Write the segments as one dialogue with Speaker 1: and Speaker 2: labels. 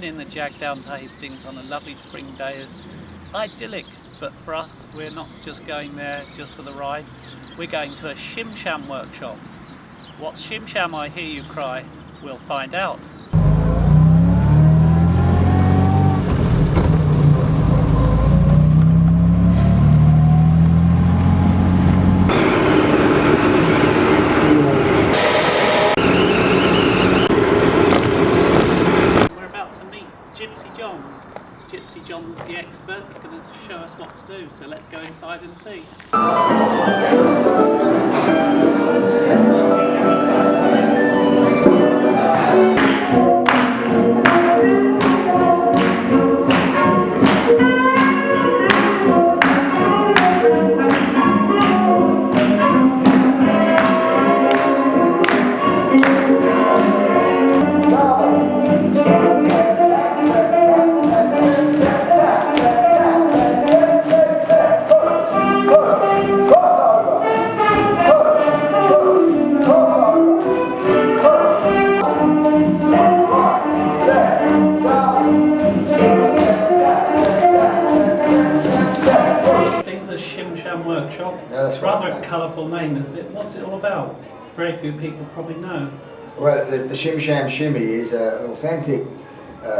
Speaker 1: In the jag down to Hastings on a lovely spring day is idyllic, but for us we're not just going there just for the ride, we're going to a Shim Sham workshop. What's Shim Sham, I hear you cry? We'll find out. Gypsy John's the expert, he's going to show us what to do, so let's go inside and see. Workshop. Yeah, that's rather a colourful name, isn't it? What's it all about? Very few people probably know.
Speaker 2: Well, the Shim Sham Shimmy is an authentic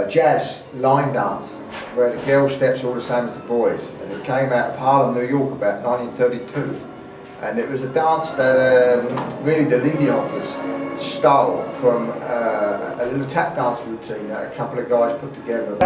Speaker 2: jazz line dance where the girl steps all the same as the boys, and it came out of Harlem, New York about 1932, and it was a dance that really the Lindy hoppers stole from a little tap dance routine that a couple of guys put together.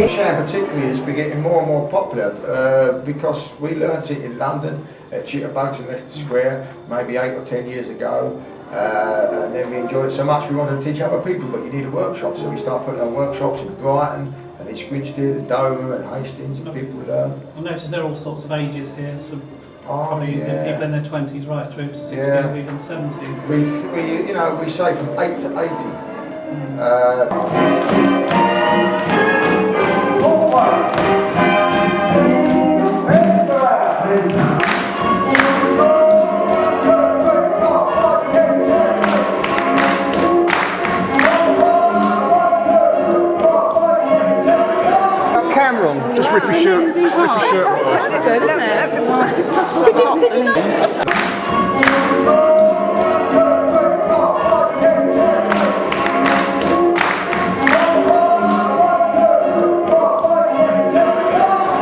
Speaker 2: Sham particularly is getting more and more popular because we learnt it in London at Cheetah Boats in Leicester Square maybe 8 or 10 years ago. And then we enjoyed it so much we wanted to teach other people, but you need a workshop, so we started putting on workshops in Brighton and in Squidstead and Dover and Hastings, and people learn.
Speaker 1: I notice there are all sorts of ages here, so probably people in their 20s right through to 60s, even 70s.
Speaker 2: We say from 8 to 80.
Speaker 3: Just rip your shirt off.
Speaker 4: That's good, isn't it? Did you know?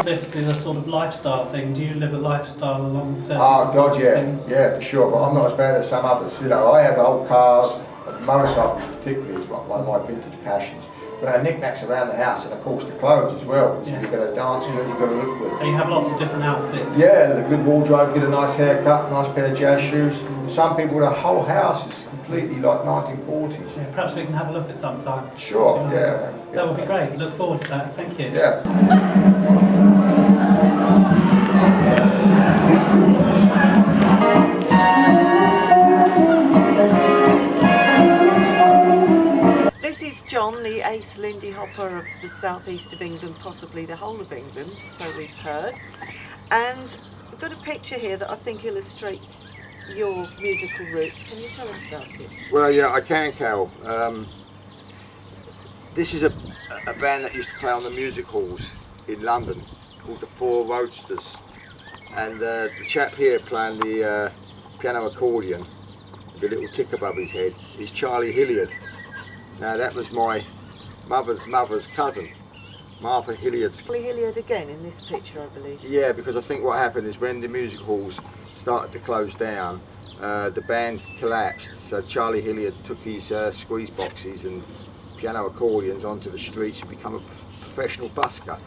Speaker 1: This is a sort of lifestyle thing. Do you live a lifestyle along the 30s?
Speaker 2: Oh God, yeah, for sure. But I'm not as bad as some others. You know, I have old cars, motorcycles particularly is one of my vintage passions. But knickknacks around the house, and of course the clothes as well. So you've got to dance good, you've got to look good.
Speaker 1: So you have lots of different outfits?
Speaker 2: Yeah, a good wardrobe, get a nice haircut, nice pair of jazz shoes. Some people, the whole house is completely like 1940s.
Speaker 1: Yeah, perhaps we can have a look at some time.
Speaker 2: Sure, yeah.
Speaker 1: That would be great. Look forward to that. Thank you.
Speaker 2: Yeah.
Speaker 5: This is John, the ace Lindy hopper of the southeast of England, possibly the whole of England, so we've heard. And I've got a picture here that I think illustrates your musical roots. Can you tell us about it?
Speaker 2: Well, yeah, I can, Carol. This is a band that used to play on the music halls in London called the Four Roadsters. And the chap here playing the piano accordion, the little tick above his head, is Charlie Hilliard. Now that was my mother's cousin, Martha Hilliard's.
Speaker 5: Charlie Hilliard again in this picture, I believe.
Speaker 2: Yeah, because I think what happened is when the music halls started to close down, the band collapsed. So Charlie Hilliard took his squeeze boxes and piano accordions onto the streets and become a professional busker.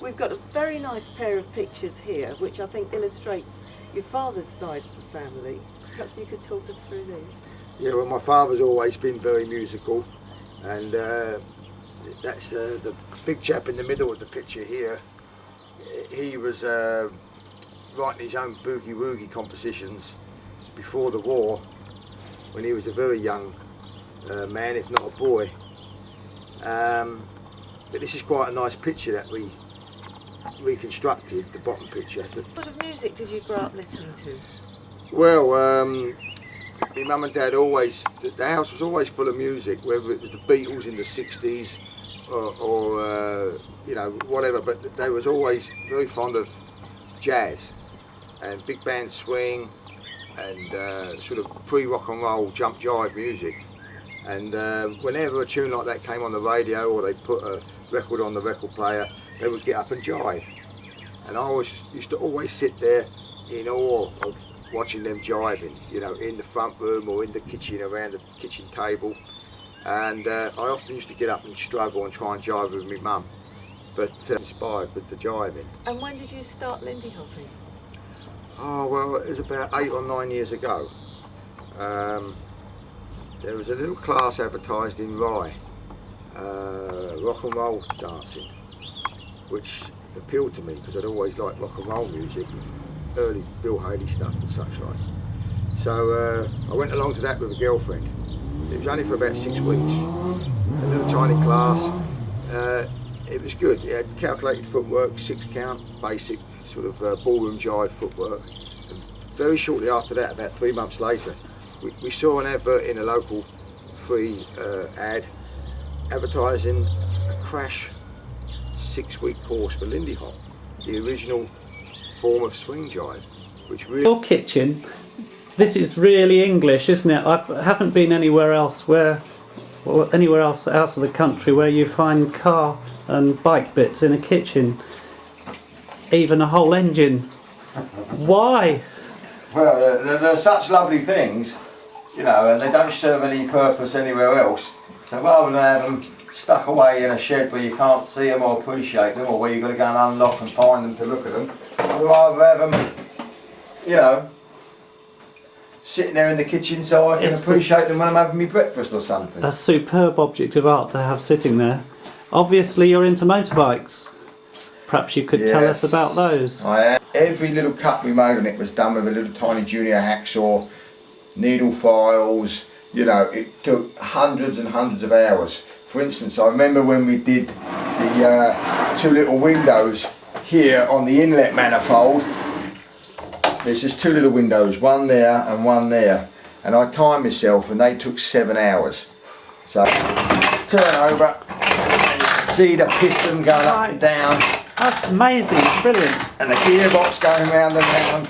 Speaker 5: We've got a very nice pair of pictures here, which I think illustrates your father's side of the family. Perhaps you could talk us through these.
Speaker 2: Yeah, well, my father's always been very musical, and that's the big chap in the middle of the picture here. He was writing his own boogie-woogie compositions before the war, when he was a very young man, if not a boy. But this is quite a nice picture that we reconstructed, the bottom picture.
Speaker 5: What sort of music did you grow up listening to?
Speaker 2: Well, my mum and dad always, the house was always full of music, whether it was the Beatles in the 60s or you know, whatever, but they was always very fond of jazz and big band swing and sort of pre-rock and roll jump jive music. And whenever a tune like that came on the radio or they put a record on the record player, they would get up and jive. And I used to always sit there in awe of watching them jiving, you know, in the front room or in the kitchen, around the kitchen table. And I often used to get up and struggle and try and jive with my mum, but inspired with the jiving.
Speaker 5: And when did you start Lindy hopping?
Speaker 2: Oh, well, it was about 8 or 9 years ago. There was a little class advertised in Rye, rock and roll dancing, which appealed to me because I'd always liked rock and roll music, early Bill Haley stuff and such like. So I went along to that with a girlfriend. It was only for about 6 weeks, a little tiny class. It was good. It had calculated footwork, 6 count, basic sort of ballroom jive footwork. And very shortly after that, about 3 months later, we saw an advert in a local free ad advertising a crash 6-week course for Lindy Hop, the original form of swing jive, which really...
Speaker 1: Your kitchen, this is really English, isn't it? I haven't been anywhere else anywhere else out of the country where you find car and bike bits in a kitchen, even a whole engine. Why?
Speaker 2: Well, they're such lovely things, you know, and they don't serve any purpose anywhere else. So rather than have them stuck away in a shed where you can't see them or appreciate them, or where you've got to go and unlock and find them to look at them, I'd rather have them, you know, sitting there in the kitchen so I can appreciate them when I'm having my breakfast or something.
Speaker 1: A superb object of art to have sitting there. Obviously you're into motorbikes. Perhaps you could tell us about those.
Speaker 2: I am. Every little cut we made on it was done with a little tiny junior hacksaw, needle files, you know, it took hundreds and hundreds of hours. For instance, I remember when we did the 2 little windows here on the inlet manifold. There's just 2 little windows, one there and one there, and I timed myself and they took 7 hours. So turn over and you can see the piston going up and down.
Speaker 1: That's amazing, brilliant.
Speaker 2: And the gearbox going round and round.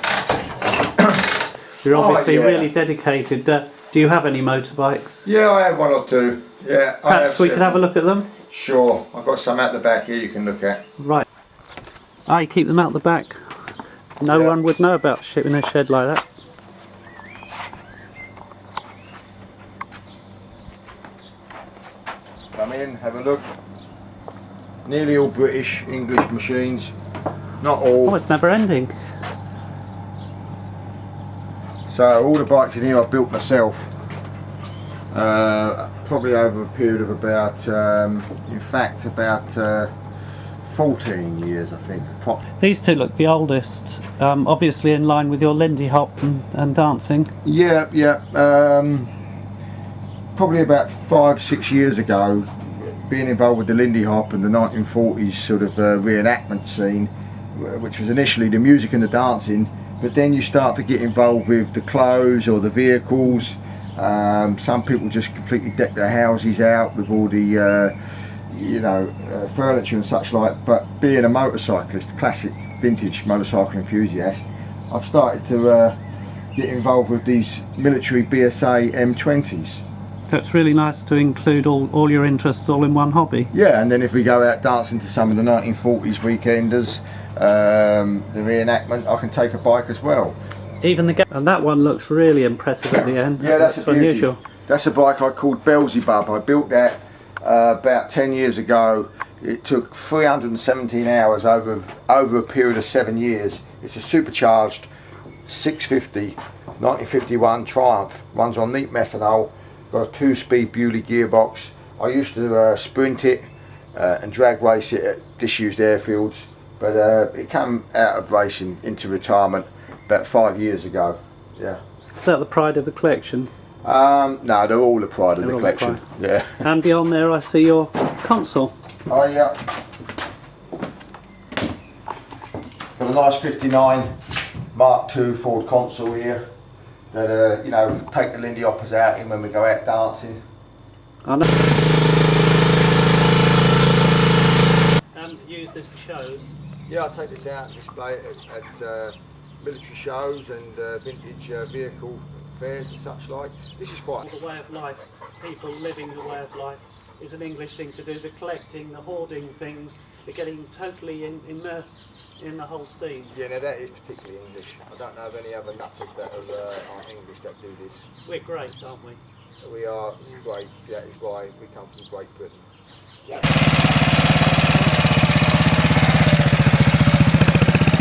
Speaker 1: You're obviously really dedicated. Do you have any motorbikes?
Speaker 2: Yeah, I have 1 or 2. Yeah,
Speaker 1: perhaps we could have a look at them?
Speaker 2: Sure, I've got some out the back here you can look at.
Speaker 1: Right. I keep them out the back. No one would know about shit in a shed like that.
Speaker 2: Come in, have a look. Nearly all British, English machines. Not all.
Speaker 1: Oh, it's never ending.
Speaker 2: So all the bikes in here I built myself. Probably over a period of about, in fact, about 14 years, I think.
Speaker 1: These 2 look the oldest, obviously in line with your Lindy hop and dancing.
Speaker 2: Yeah, yeah. Probably about 5-6 years ago, being involved with the Lindy hop and the 1940s sort of reenactment scene, which was initially the music and the dancing, but then you start to get involved with the clothes or the vehicles. Some people just completely deck their houses out with all the you know, furniture and such like, but being a motorcyclist, classic vintage motorcycle enthusiast, I've started to get involved with these military BSA M20s.
Speaker 1: That's really nice to include all your interests all in one hobby.
Speaker 2: Yeah, and then if we go out dancing to some of the 1940s weekenders, the reenactment, I can take a bike as well.
Speaker 1: Even and that one looks really impressive at the end.
Speaker 2: Yeah, that's
Speaker 1: unusual.
Speaker 2: That's a bike I called Beelzebub. I built that about 10 years ago. It took 317 hours over a period of 7 years. It's a supercharged 650 1951 Triumph. Runs on neat methanol. Got a 2-speed Bewley gearbox. I used to sprint it and drag race it at disused airfields, but it came out of racing into retirement about 5 years ago. Yeah.
Speaker 1: Is that the pride of the collection?
Speaker 2: No, they're all the pride of the collection. Yeah.
Speaker 1: And beyond there, I see your console.
Speaker 2: Oh yeah. nice 59 Mark II Ford console here that you know, take the Lindy hoppers out in when we go out dancing.
Speaker 1: I know. Use this for shows.
Speaker 2: Yeah, I take this out and display it at military shows and vintage vehicle fairs and such like. This is quite
Speaker 1: The way of life, people living the way of life, is an English thing to do. The collecting, the hoarding things, the getting totally immersed in the whole scene.
Speaker 2: Yeah, now that is particularly English. I don't know of any other nutters that are English that do this.
Speaker 1: We're great, aren't we?
Speaker 2: We are great. That is why we come from Great Britain.
Speaker 5: Yeah.